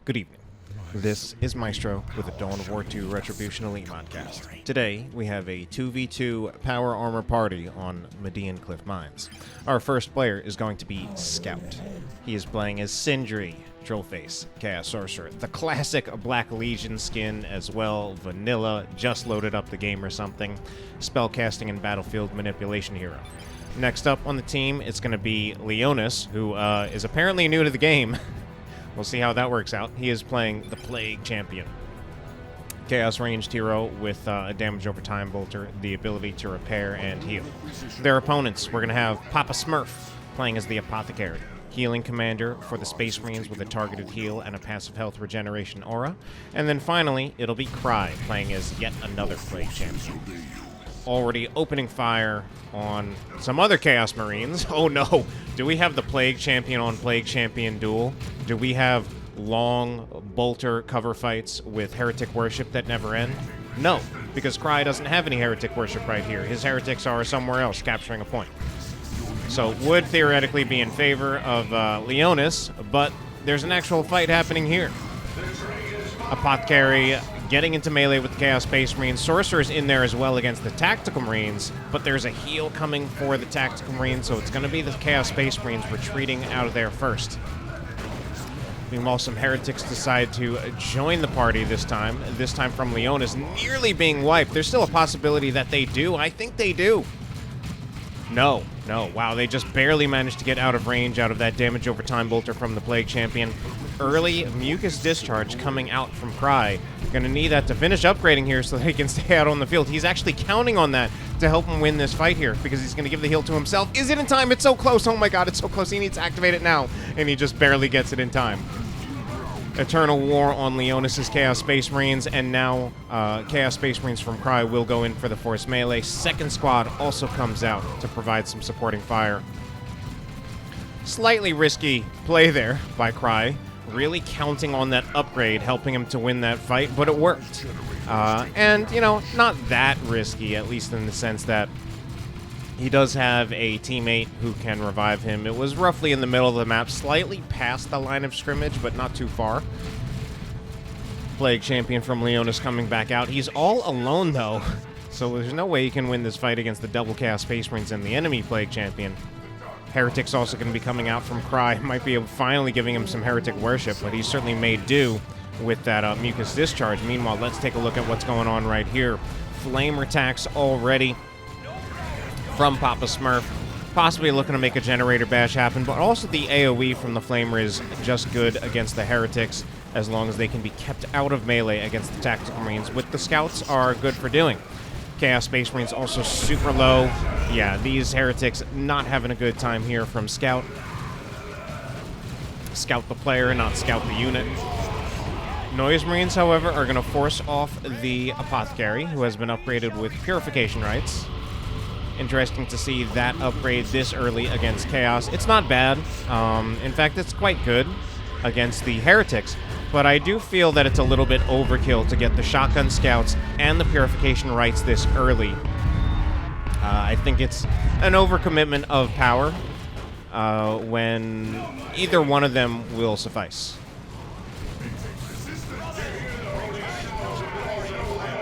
Good evening. This is Maestro with the Dawn of War 2 Retribution Elite Modcast. Today, we have a 2v2 power armor party on Medean Cliff Mines. Our first player is going to be Scout. He is playing as Sindri, Trollface, Chaos Sorcerer, the classic Black Legion skin as well, vanilla, just loaded up the game or something, spellcasting and battlefield manipulation hero. Next up on the team, it's going to be Leonus, who is apparently new to the game. We'll see how that works out. He is playing the Plague Champion. Chaos ranged hero with a damage over time bolter, the ability to repair and heal. Their opponents, we're going to have PapaSmurf playing as the Apothecary, healing commander for the Space Marines with a targeted heal and a passive health regeneration aura. And then finally, it'll be Cry playing as yet another Plague Champion. Already opening fire on some other Chaos Marines. Oh no! Do we have the Plague Champion on Plague Champion duel? Do we have long bolter cover fights with Heretic Worship that never end? No, because Cry doesn't have any Heretic Worship right here. His Heretics are somewhere else, capturing a point. So would theoretically be in favor of Leonus, but there's an actual fight happening here. Apothecary getting into melee with the Chaos Space Marines. Sorcerer's in there as well against the Tactical Marines, but there's a heal coming for the Tactical Marines, so it's going to be the Chaos Space Marines retreating out of there first. Meanwhile, some Heretics decide to join the party this time from Leonus, nearly being wiped. There's still a possibility that they do. I think they do. No. Wow, they just barely managed to get out of range out of that damage over time bolter from the Plague Champion. Early Mucus Discharge coming out from Cry. Gonna need that to finish upgrading here so they can stay out on the field. He's actually counting on that to help him win this fight here because he's gonna give the heal to himself. Is it in time? It's so close. Oh my god, it's so close. He needs to activate it now, and he just barely gets it in time. Eternal War on Leonus's Chaos Space Marines, and now Chaos Space Marines from Cry will go in for the force melee. Second squad also comes out to provide some supporting fire. Slightly risky play there by Cry, really counting on that upgrade, helping him to win that fight, but it worked. And, you know, not that risky, at least in the sense that he does have a teammate who can revive him. It was roughly in the middle of the map, slightly past the line of scrimmage, but not too far. Plague Champion from Leonus coming back out. He's all alone, though, so there's no way he can win this fight against the double Chaos Space Marines and the enemy Plague Champion. Heretic's also going to be coming out from Cry. Might be finally giving him some Heretic Worship, but he's certainly made do with that Mucus Discharge. Meanwhile, let's take a look at what's going on right here. Flame attacks already from PapaSmurf, possibly looking to make a Generator Bash happen, but also the AoE from the Flamer is just good against the Heretics as long as they can be kept out of melee against the Tactical Marines, which the Scouts are good for doing. Chaos Space Marines also super low. Yeah, these Heretics not having a good time here from Scout. Scout the player, not Scout the unit. Noise Marines, however, are going to force off the Apothecary, who has been upgraded with Purification Rites. Interesting to see that upgrade this early against Chaos. It's not bad. In fact, it's quite good against the Heretics. But I do feel that it's a little bit overkill to get the Shotgun Scouts and the Purification Rites this early. I think it's an overcommitment of power when either one of them will suffice.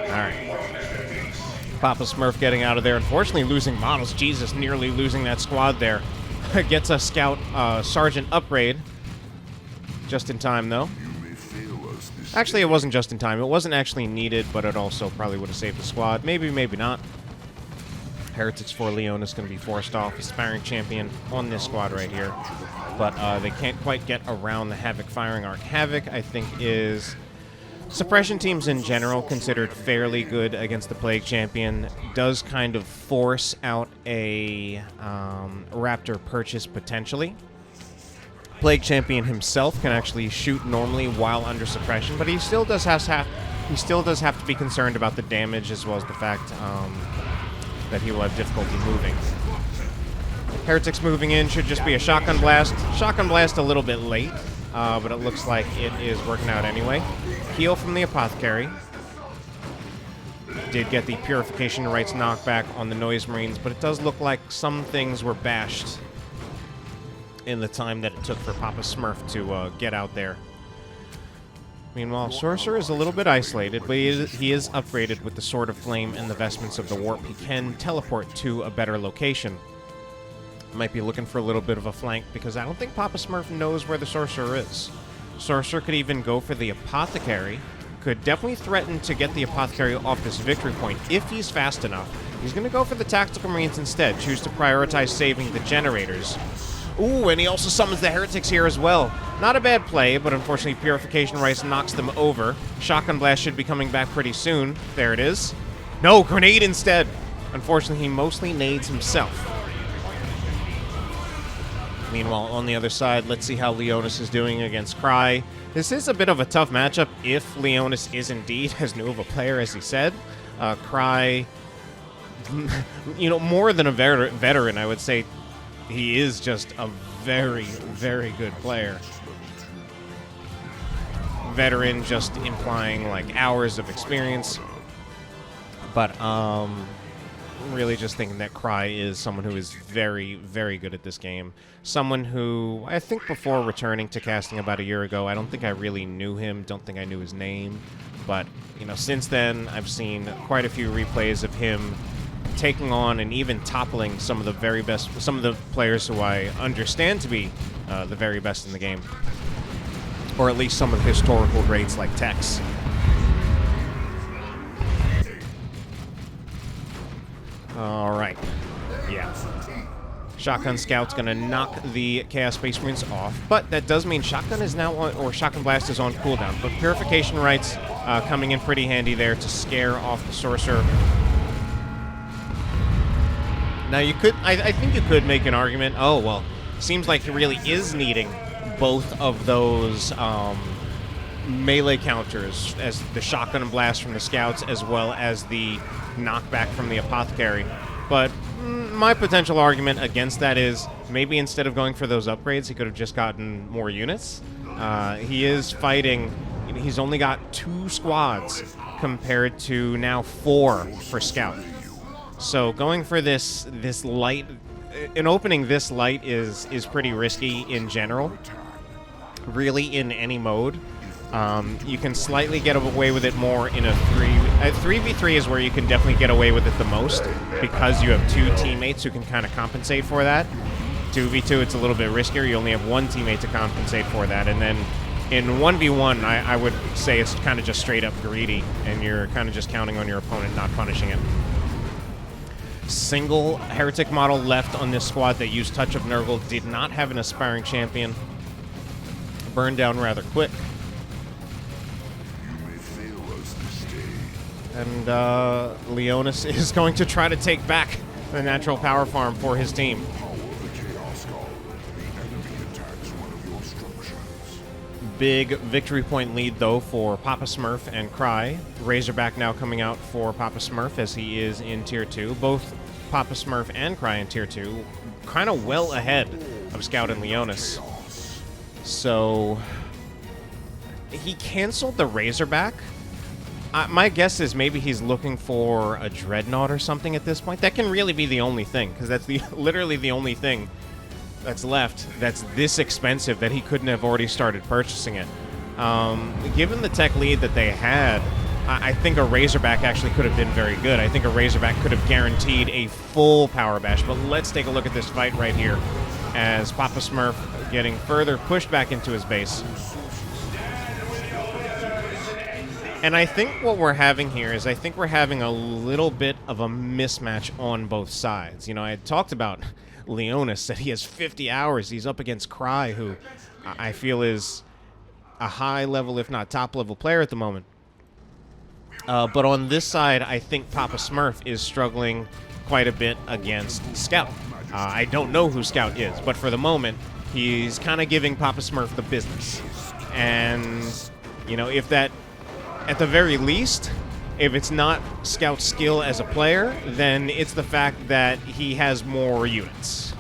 Alright. PapaSmurf getting out of there. Unfortunately, losing models. Jesus, nearly losing that squad there. Gets a Scout Sergeant upgrade. Just in time, though. Actually, it wasn't just in time. It wasn't actually needed, but it also probably would have saved the squad. Maybe, maybe not. Heretics for Leonus going to be forced off. Aspiring Champion on this squad right here. But they can't quite get around the Havoc firing arc. Havoc, I think, is suppression teams in general considered fairly good against the Plague Champion. Does kind of force out a Raptor purchase potentially. Plague Champion himself can actually shoot normally while under suppression, but he still does have to be concerned about the damage as well as the fact that he will have difficulty moving. Heretics moving in should just be a Shotgun Blast. Shotgun Blast a little bit late, but it looks like it is working out anyway. Heal from the Apothecary. Did get the Purification Rites knockback on the Noise Marines, but it does look like some things were bashed in the time that it took for PapaSmurf to get out there. Meanwhile, Sorcerer is a little bit isolated, but he is upgraded with the Sword of Flame and the Vestments of the Warp. He can teleport to a better location. Might be looking for a little bit of a flank, because I don't think PapaSmurf knows where the Sorcerer is. Sorcerer could even go for the Apothecary. Could definitely threaten to get the Apothecary off this victory point if he's fast enough. He's going to go for the Tactical Marines instead, choose to prioritize saving the generators. Ooh, and he also summons the Heretics here as well. Not a bad play, but unfortunately Purification Rice knocks them over. Shotgun Blast should be coming back pretty soon. There it is. No, Grenade instead. Unfortunately, he mostly nades himself. Meanwhile, on the other side, let's see how Leonus is doing against Cry. This is a bit of a tough matchup if Leonus is indeed as new of a player as he said. Cry, you know, more than a veteran, I would say he is just a very, very good player. Veteran just implying like hours of experience. But really just thinking that Cry is someone who is very, very good at this game. Someone who, I think before returning to casting about a year ago, I don't think I really knew him, don't think I knew his name. But, you know, since then, I've seen quite a few replays of him taking on and even toppling some of the very best, some of the players who I understand to be the very best in the game. Or at least some of the historical greats like Tex. Alright. Yeah. Shotgun Scout's gonna knock the Chaos Space Marines off, but that does mean Shotgun is now on, or Shotgun Blast is on cooldown. But Purification Rites coming in pretty handy there to scare off the Sorcerer. Now you could, I think you could make an argument, oh, well, seems like he really is needing both of those melee counters, as the Shotgun and Blast from the Scouts, as well as the knockback from the Apothecary. But my potential argument against that is maybe instead of going for those upgrades, he could have just gotten more units. He is fighting, he's only got 2 squads compared to now 4 for Scout. So going for this light, an opening this light is pretty risky in general, really in any mode. You can slightly get away with it more in a 3v3 is where you can definitely get away with it the most, because you have 2 teammates who can kind of compensate for that. 2v2, it's a little bit riskier. You only have 1 teammate to compensate for that. And then in 1v1, I would say it's kind of just straight up greedy, and you're kind of just counting on your opponent not punishing it. Single Heretic model left on this squad that used Touch of Nurgle. Did not have an aspiring champion. Burned down rather quick. And Leonus is going to try to take back the natural power farm for his team. Big victory point lead, though, for PapaSmurf and Cry. Razorback now coming out for PapaSmurf as he is in Tier 2. Both PapaSmurf and Cry in Tier 2, kind of well ahead of Scout and Leonus. So he canceled the Razorback. My guess is maybe he's looking for a Dreadnought or something at this point. That can really be the only thing, because that's literally the only thing that's left that's this expensive that he couldn't have already started purchasing it. Given the tech lead that they had, I think a Razorback actually could have been very good. I think a Razorback could have guaranteed a full power bash, but let's take a look at this fight right here as PapaSmurf getting further pushed back into his base. And I think what we're having here is I think we're having a little bit of a mismatch on both sides. You know, I had talked about Leonus, that he has 50 hours. He's up against Cry, who I feel is a high-level, if not top-level player at the moment. But on this side, I think PapaSmurf is struggling quite a bit against Scout. I don't know who Scout is, but for the moment, he's kind of giving PapaSmurf the business. And, you know, if that... At the very least, if it's not Scout's skill as a player, then it's the fact that he has more units.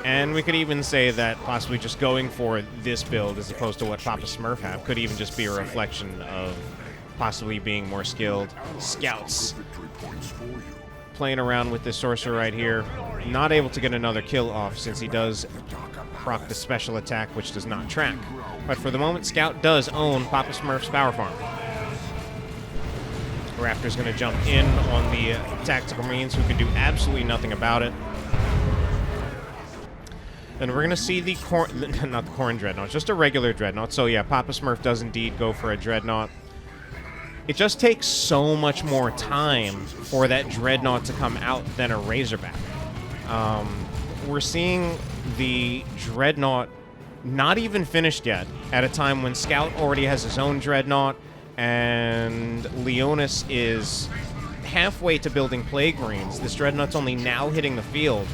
And we could even say that possibly just going for this build as opposed to what PapaSmurf have could even just be a reflection of possibly being more skilled. Scouts playing around with this Sorcerer right here. Not able to get another kill off since he does proc the special attack, which does not track. But for the moment, Scout does own PapaSmurf's power farm. Raptor's going to jump in on the Tactical Marines, who can do absolutely nothing about it. Then we're going to see the not the Corn Dreadnought, just a regular Dreadnought. So yeah, PapaSmurf does indeed go for a Dreadnought. It just takes so much more time for that Dreadnought to come out than a Razorback. We're seeing the Dreadnought not even finished yet, at a time when Scout already has his own Dreadnought, and Leonus is halfway to building Plague Marines. This Dreadnought's only now hitting the field.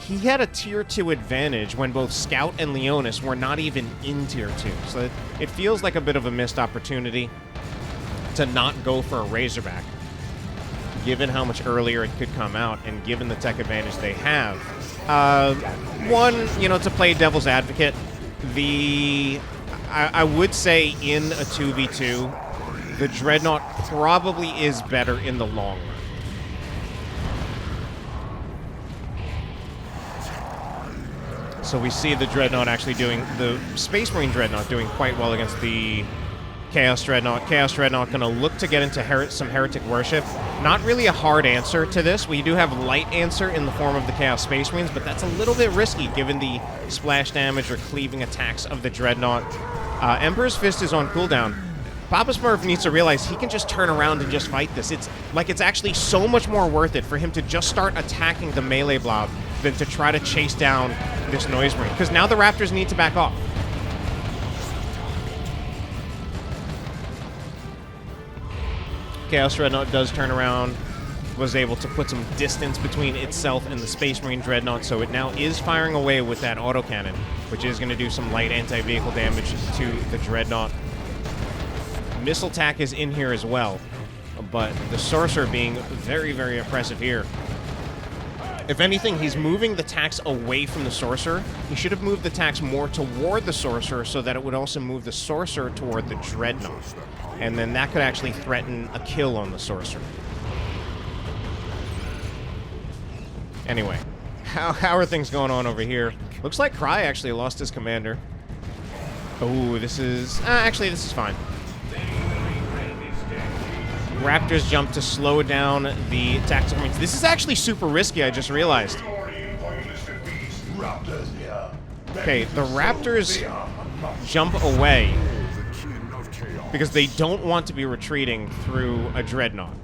He had a Tier 2 advantage when both Scout and Leonus were not even in Tier 2. So it feels like a bit of a missed opportunity to not go for a Razorback, given how much earlier it could come out and given the tech advantage they have. One, you know, to play devil's advocate, I would say in a 2v2, the Dreadnought probably is better in the long run. So we see the Dreadnought actually the Space Marine Dreadnought doing quite well against the Chaos Dreadnought. Chaos Dreadnought going to look to get into some Heretic Worship. Not really a hard answer to this. We do have light answer in the form of the Chaos Space Marines, but that's a little bit risky given the splash damage or cleaving attacks of the Dreadnought. Emperor's Fist is on cooldown. PapaSmurf needs to realize he can just turn around and just fight this. It's actually so much more worth it for him to just start attacking the melee blob than to try to chase down this Noise Marine, because now the Raptors need to back off. Chaos Dreadnought does turn around, was able to put some distance between itself and the Space Marine Dreadnought, so it now is firing away with that autocannon, which is going to do some light anti-vehicle damage to the Dreadnought. Missile attack is in here as well, but the Sorcerer being very, very impressive here. If anything, he's moving the tax away from the Sorcerer. He should have moved the tax more toward the Sorcerer so that it would also move the Sorcerer toward the Dreadnought. And then that could actually threaten a kill on the Sorcerer. Anyway, how are things going on over here? Looks like Cry actually lost his commander. Oh, this is... actually, this is fine. Raptors jump to slow down the tactical marines. This is actually super risky, I just realized. Okay, the Raptors jump away because they don't want to be retreating through a Dreadnought.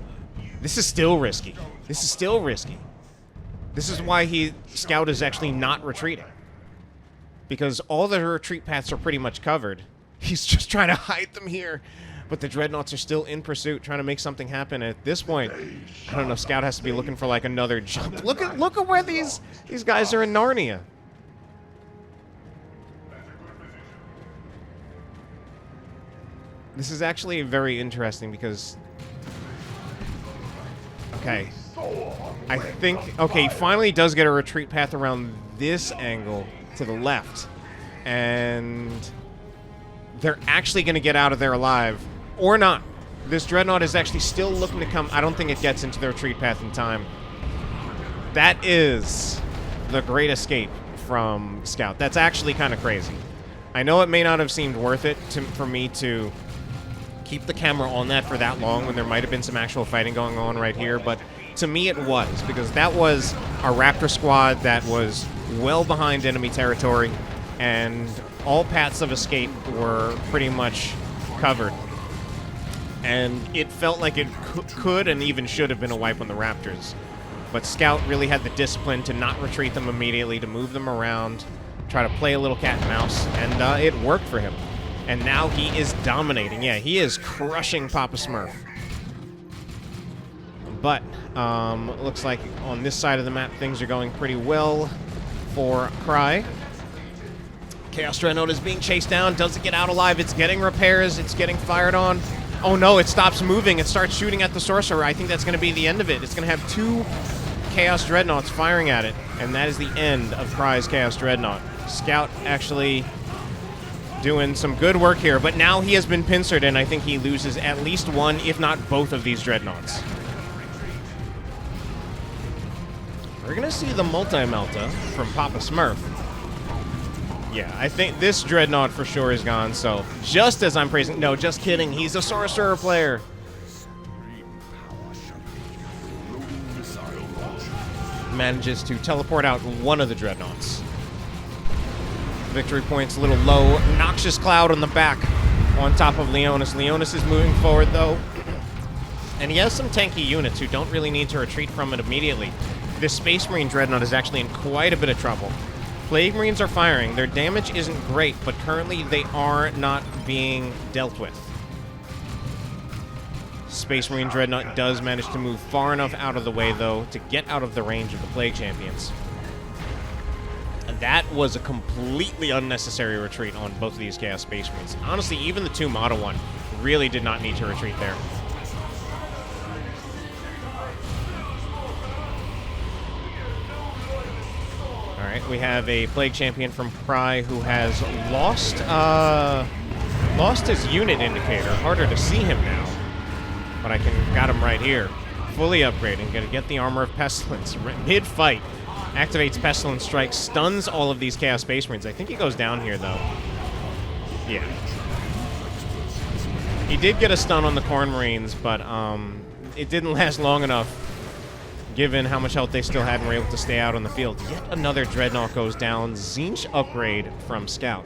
This is still risky. This is still risky. This is why Scout is actually not retreating, because all the retreat paths are pretty much covered. He's just trying to hide them here. But the Dreadnoughts are still in pursuit, trying to make something happen. At this point, I don't know, Scout has to be looking for like another jump. Look at where these guys are in Narnia. This is actually very interesting because... Okay. I think... Okay, he finally does get a retreat path around this angle to the left. And they're actually going to get out of there alive. Or not. This Dreadnought is actually still looking to come. I don't think it gets into the retreat path in time. That is the great escape from Scout. That's actually kind of crazy. I know it may not have seemed worth it for me to keep the camera on that for that long when there might have been some actual fighting going on right here, but to me it was, because that was a Raptor squad that was well behind enemy territory, and all paths of escape were pretty much covered. And it felt like it could and even should have been a wipe on the Raptors. But Scout really had the discipline to not retreat them immediately, to move them around, try to play a little cat and mouse, and it worked for him. And now he is dominating. Yeah, he is crushing PapaSmurf. But looks like on this side of the map things are going pretty well for Cry. Chaos Dreadnought is being chased down, doesn't get out alive, it's getting repairs, it's getting fired on. Oh no, it stops moving, it starts shooting at the Sorcerer. I think that's going to be the end of it. It's going to have two Chaos Dreadnoughts firing at it, and that is the end of Cry's Chaos Dreadnought. Scout actually doing some good work here, but now he has been pincered, and I think he loses at least one, if not both of these Dreadnoughts. We're going to see the multi-melta from PapaSmurf. Yeah, I think this Dreadnought for sure is gone, so just as I'm praising... No, just kidding. He's a Sorcerer player. Manages to teleport out one of the Dreadnoughts. Victory point's a little low. Noxious Cloud on the back on top of Leonus. Leonus is moving forward, though. And he has some tanky units who don't really need to retreat from it immediately. This Space Marine Dreadnought is actually in quite a bit of trouble. Plague Marines are firing. Their damage isn't great, but currently they are not being dealt with. Space Marine Dreadnought does manage to move far enough out of the way, though, to get out of the range of the Plague Champions. And that was a completely unnecessary retreat on both of these Chaos Space Marines. Honestly, even the 2 Model one really did not need to retreat there. Alright, we have a Plague Champion from Pry who has lost his unit indicator. Harder to see him now. But I got him right here. Fully upgrading. Gonna get the Armor of Pestilence. Mid-fight. Activates Pestilence Strike. Stuns all of these Chaos Space Marines. I think he goes down here, though. Yeah. He did get a stun on the Corn Marines, but it didn't last long enough, given how much health they still had and were able to stay out on the field. Yet another Dreadnought goes down. Tzeentch upgrade from Scout.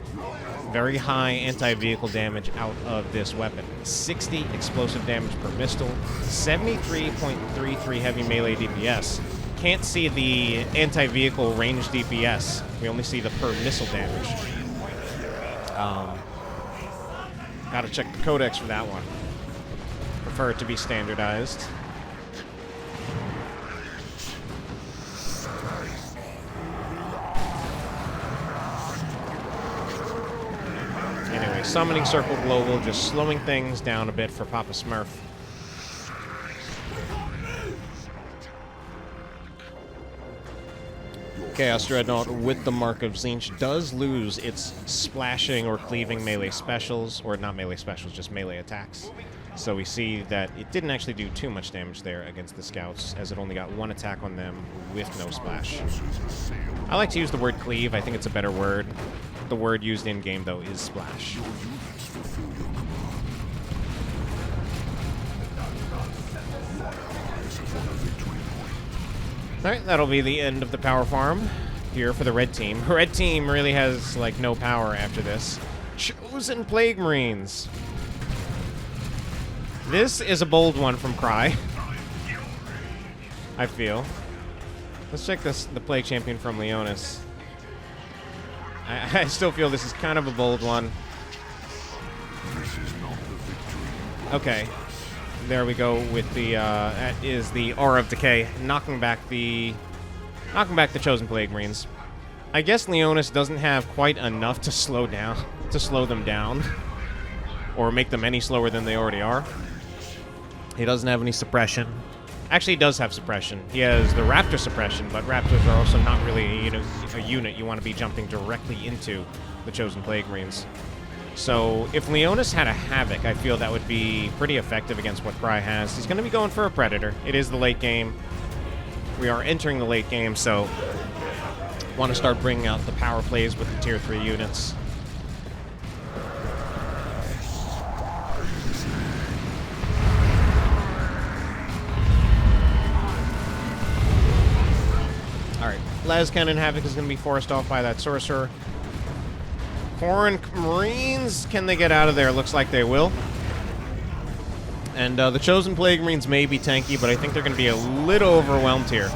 Very high anti-vehicle damage out of this weapon. 60 explosive damage per missile, 73.33 heavy melee DPS. Can't see the anti-vehicle range DPS. We only see the per missile damage. Gotta check the codex for that one. Prefer it to be standardized. Anyway, Summoning Circle Global, just slowing things down a bit for PapaSmurf. Chaos Dreadnought with the Mark of Tzeentch does lose its splashing or cleaving melee specials, or not melee specials, just melee attacks. So we see that it didn't actually do too much damage there against the Scouts, as it only got 1 attack on them with no splash. I like to use the word cleave. I think it's a better word. The word used in-game, though, is splash. Alright, that'll be the end of the power farm here for the red team. Red team really has, like, no power after this. Chosen Plague Marines. This is a bold one from Cry, I feel. Let's check the Plague Champion from Leonus. I still feel this is kind of a bold one. Okay. There we go with the, that is the Aura of Decay, knocking back the Chosen Plague Marines. I guess Leonus doesn't have quite enough to slow them down, or make them any slower than they already are. He doesn't have any suppression. Actually, he does have suppression. He has the Raptor suppression, but Raptors are also not really, a unit you want to be jumping directly into the Chosen Plague Marines. So if Leonus had a Havoc, I feel that would be pretty effective against what Cry has. He's going to be going for a Predator. It is the late game. We are entering the late game, so want to start bringing out the power plays with the Tier 3 units. Alright, Lascannon Havoc is going to be forced off by that Sorcerer. Corn Marines, can they get out of there? Looks like they will. And the Chosen Plague Marines may be tanky, but I think they're going to be a little overwhelmed here.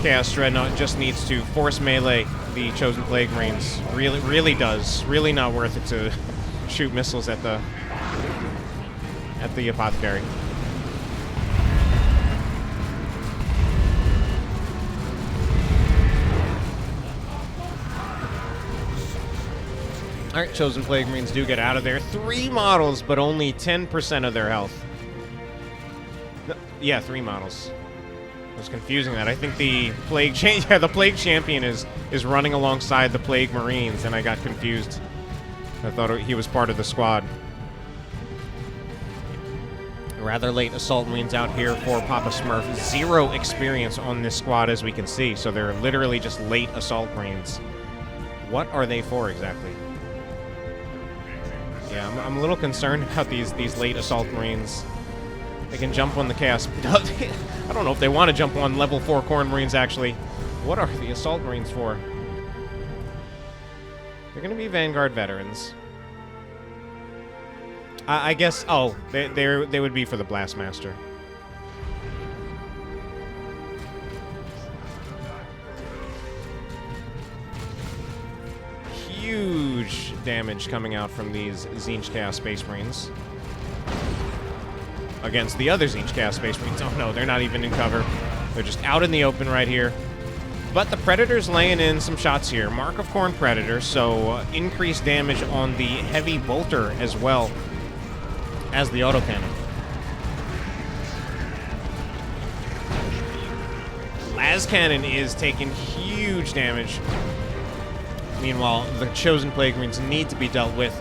Chaos Dreadnought just needs to force melee the Chosen Plague Marines. Really does. Really not worth it to shoot missiles at the Apothecary. Alright, Chosen Plague Marines do get out of there. 3 models, but only 10% of their health. Yeah, 3 models. I was confusing that. I think the Plague Champion is running alongside the Plague Marines, and I got confused. I thought he was part of the squad. Rather late Assault Marines out here for PapaSmurf. 0 experience on this squad, as we can see, so they're literally just late Assault Marines. What are they for exactly? Yeah, I'm a little concerned about these late Assault Marines. They can jump on the Chaos... I don't know if they want to jump on level 4 Khorne Marines, actually. What are the Assault Marines for? They're going to be Vanguard veterans. I guess... Oh, they would be for the Blastmaster. Huge damage coming out from these Tzeentch Chaos Space Marines. Against the other Tzeentch Chaos Space Marines. Oh no, they're not even in cover. They're just out in the open right here. But the Predator's laying in some shots here. Mark of Khorne Predator, so increased damage on the Heavy Bolter as well as the autocannon. Las Cannon is taking huge damage. Meanwhile, the Chosen Plague Marines need to be dealt with.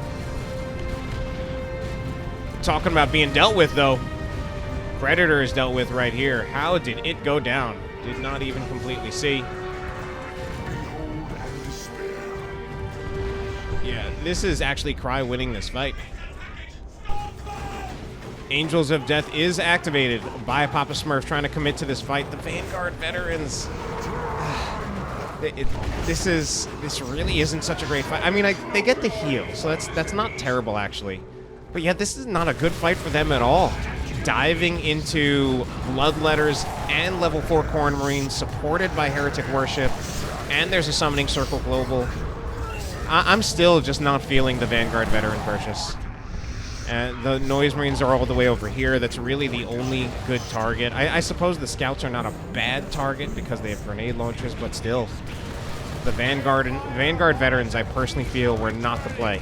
Talking about being dealt with, though, Predator is dealt with right here. How did it go down? Did not even completely see. Yeah, this is actually Cry winning this fight. Angels of Death is activated by PapaSmurf trying to commit to this fight. The Vanguard veterans. This really isn't such a great fight. I mean, they get the heal, so that's not terrible, actually. But yeah, this is not a good fight for them at all. Diving into Bloodletters and level 4 Khorne Marines, supported by Heretic Worship, and there's a Summoning Circle Global. I'm still just not feeling the Vanguard veteran purchase. The Noise Marines are all the way over here. That's really the only good target. I suppose the Scouts are not a bad target because they have grenade launchers, but still. The Vanguard veterans, I personally feel, were not the play.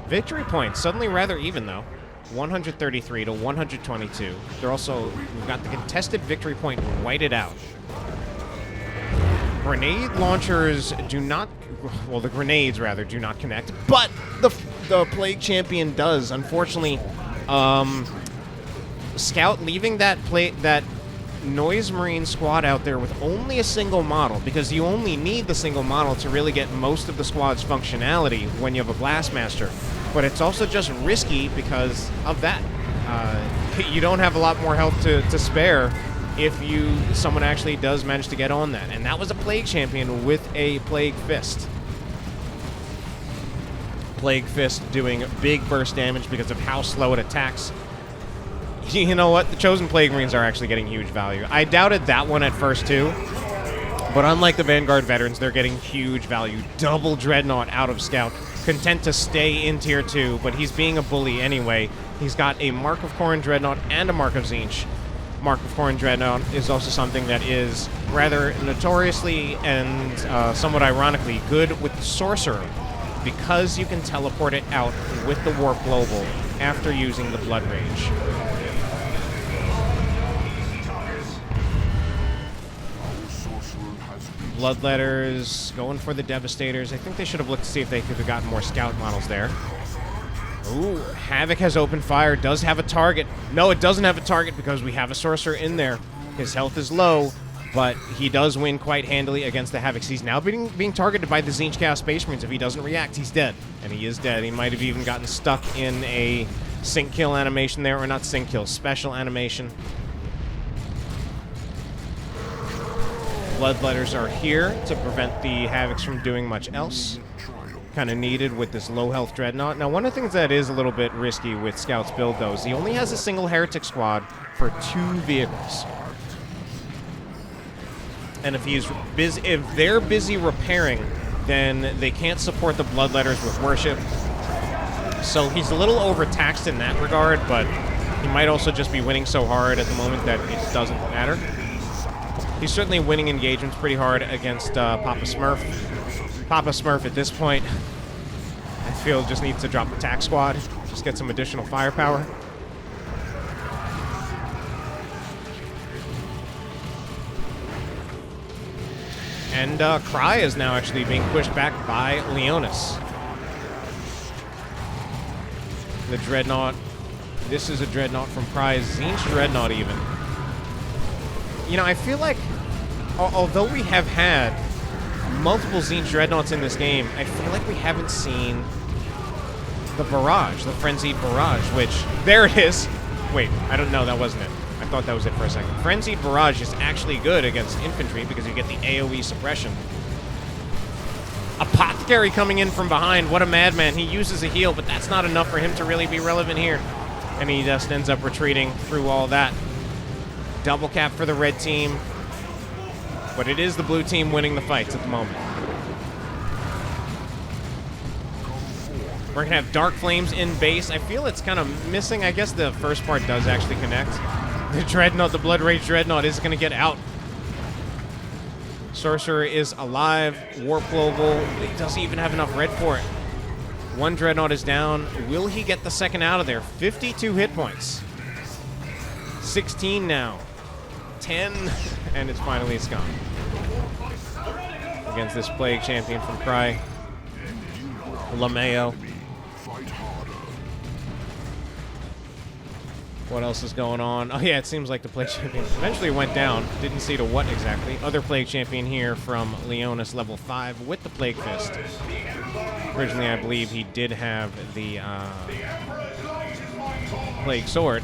Victory points, suddenly rather even, though. 133 to 122. We've got the contested victory point whited out. Grenade launchers do not, well, the grenades, rather, do not connect, but the Plague Champion does. Unfortunately, Scout leaving that Noise Marine squad out there with only a single model, because you only need the single model to really get most of the squad's functionality when you have a Blastmaster. But it's also just risky because of that. You don't have a lot more health to spare if someone actually does manage to get on that. And that was a Plague Champion with a Plague Fist. Plague Fist doing big burst damage because of how slow it attacks. You know what? The Chosen Plague Marines are actually getting huge value. I doubted that one at first, too. But unlike the Vanguard veterans, they're getting huge value. Double Dreadnought out of Scout. Content to stay in Tier 2, but he's being a bully anyway. He's got a Mark of Khorne Dreadnought and a Mark of Tzeentch. Mark of Khorne Dreadnought is also something that is rather notoriously and somewhat ironically good with the Sorcerer, because you can teleport it out with the Warp Global after using the Blood Rage. Bloodletters going for the Devastators. I think they should have looked to see if they could have gotten more Scout models there. Ooh, Havoc has opened fire. Does have a target. No, it doesn't have a target because we have a Sorcerer in there. His health is low, but he does win quite handily against the Havocs. He's now being targeted by the Tzeentch Chaos Space Marines. If he doesn't react, he's dead. And he is dead. He might have even gotten stuck in a sync kill animation there, or not sync kill, special animation. Bloodletters are here to prevent the Havocs from doing much else. Kind of needed with this low health Dreadnought. Now, one of the things that is a little bit risky with Scout's build, though, is he only has a single Heretic squad for 2 vehicles. And if they're busy repairing, then they can't support the Bloodletters with worship. So he's a little overtaxed in that regard, but he might also just be winning so hard at the moment that it doesn't matter. He's certainly winning engagements pretty hard against PapaSmurf. PapaSmurf at this point, I feel, just needs to drop the tack squad, just get some additional firepower. And Cry is now actually being pushed back by Leonus. The Dreadnought. This is a Dreadnought from Cry. Tzeentch Dreadnought even. You know, I feel like, although we have had multiple Tzeentch Dreadnoughts in this game, I feel like we haven't seen the Barrage, the Frenzied Barrage, which, there it is. Wait, I don't know, that wasn't it. I thought that was it for a second. Frenzied Barrage is actually good against infantry because you get the AoE suppression. Apothecary coming in from behind. What a madman. He uses a heal, but that's not enough for him to really be relevant here. And he just ends up retreating through all that. Double cap for the red team. But it is the blue team winning the fights at the moment. We're going to have Dark Flames in base. I feel it's kind of missing. I guess the first part does actually connect. The Dreadnought, the Blood Rage Dreadnought is going to get out. Sorcerer is alive. Warp Global. He doesn't even have enough red for it. One Dreadnought is down. Will he get the second out of there? 52 hit points. 16 now. 10, and it's finally gone. Against this Plague Champion from Cry. LeMayo. What else is going on? Oh yeah, it seems like the Plague Champion eventually went down. Didn't see to what exactly. Other Plague Champion here from Leonus, level 5, with the Plague Fist. Originally, I believe he did have the Plague Sword.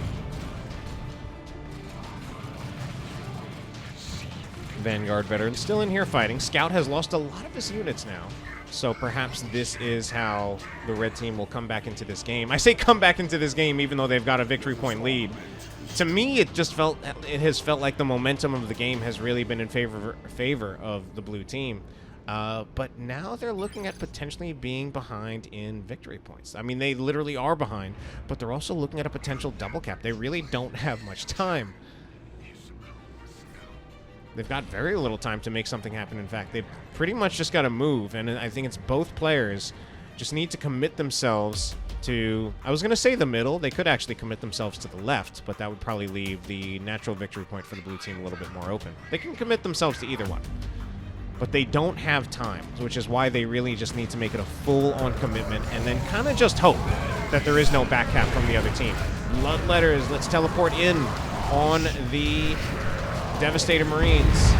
Vanguard veteran still in here fighting. Scout has lost a lot of his units now. So perhaps this is how the red team will come back into this game. I say come back into this game even though they've got a victory point lead. To me, it has felt like the momentum of the game has really been in favor of the blue team. But now they're looking at potentially being behind in victory points. I mean, they literally are behind, but they're also looking at a potential double cap. They really don't have much time. They've got very little time to make something happen. In fact, they've pretty much just got to move, and I think it's both players just need to commit themselves to... I was going to say the middle. They could actually commit themselves to the left, but that would probably leave the natural victory point for the blue team a little bit more open. They can commit themselves to either one, but they don't have time, which is why they really just need to make it a full-on commitment and then kind of just hope that there is no back cap from the other team. Bloodletters, let's teleport in on the Devastator Marines.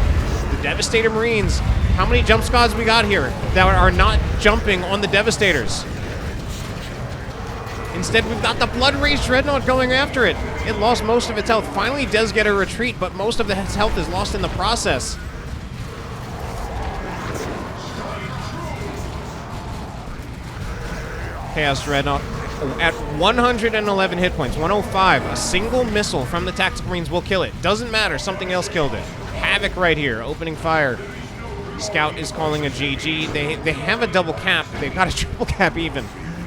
The Devastator Marines. How many jump squads we got here that are not jumping on the Devastators? Instead, we've got the Blood Rage Dreadnought going after it. It lost most of its health. Finally does get a retreat, but most of its health is lost in the process. Chaos Dreadnought at 111 hit points, 105. A single missile from the Tactical Marines will kill it. Doesn't matter, something else killed it. Havoc right here, opening fire. Scout is calling a GG. They have a double cap. They've got a triple cap even,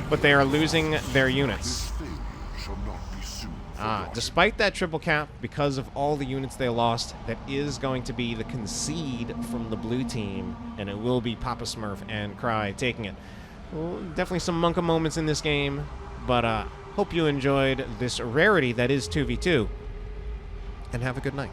but they are losing their units. Despite that triple cap, because of all the units they lost, that is going to be the concede from the blue team, and it will be PapaSmurf and Cry taking it. Well, definitely some Monka moments in this game, but hope you enjoyed this rarity that is 2v2, and have a good night.